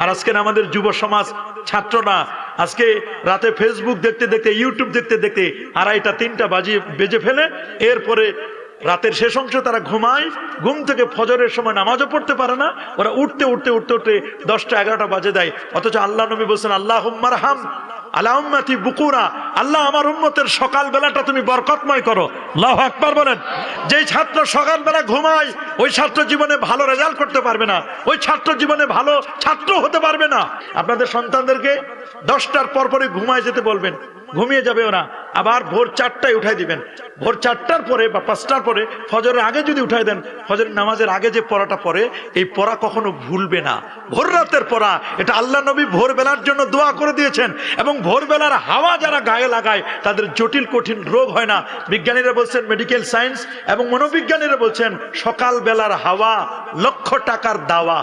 আর আজকে আমাদের যুব সমাজ, ছাত্ররা আজকে রাতে ফেসবুক দেখতে দেখতে, ইউটিউব দেখতে দেখতে 2:30-3টা বেজে ফেলে, এরপরে রাতের শেষ অংশ তারা ঘুমায়, ঘুম থেকে ফজরের সময় নামাজও পড়তে পারে না, ওরা উঠতে 10টা-11টা বাজে দেয়। অথচ আল্লাহ নবী বলছেন, আল্লাহুম্মা রহাম আলা উম্মতি বুকুরা, আল্লাহ আমার উম্মতের সকাল বেলাটা তুমি বরকতময় করো। আল্লাহু আকবার বলেন। যেই ছাত্র সকালবেলা ঘুমায় ওই ছাত্র জীবনে ভালো রেজাল্ট করতে পারবে না, ওই ছাত্র জীবনে ভালো ছাত্র হতে পারবে না। আপনাদের সন্তানদেরকে 10টার পরপরই ঘুমায় যেতে বলবেন, ঘুমিয়ে যাবে ওরা, আবার ভোর 4টায় উঠাই দিবেন। ভোর 4টার পরে বা 5টার পরে, ফজরের আগে যদি উঠাই দেন, ফজরের নামাজের আগে যে পড়াটা পড়ে, এই পড়া কখনো ভুলবে না। ভোর রাতের পড়া, এটা আল্লাহ নবী ভোরবেলার জন্য দোয়া করে দিয়েছেন। এবং ভোরবেলার হাওয়া যারা গায়ে লাগায় তাদের জটিল কঠিন রোগ হয় না। বিজ্ঞানীরা বলছেন, মেডিকেল সায়েন্স এবং মনোবিজ্ঞানীরা বলছেন, সকালবেলার হাওয়া লক্ষ টাকার দাওয়া।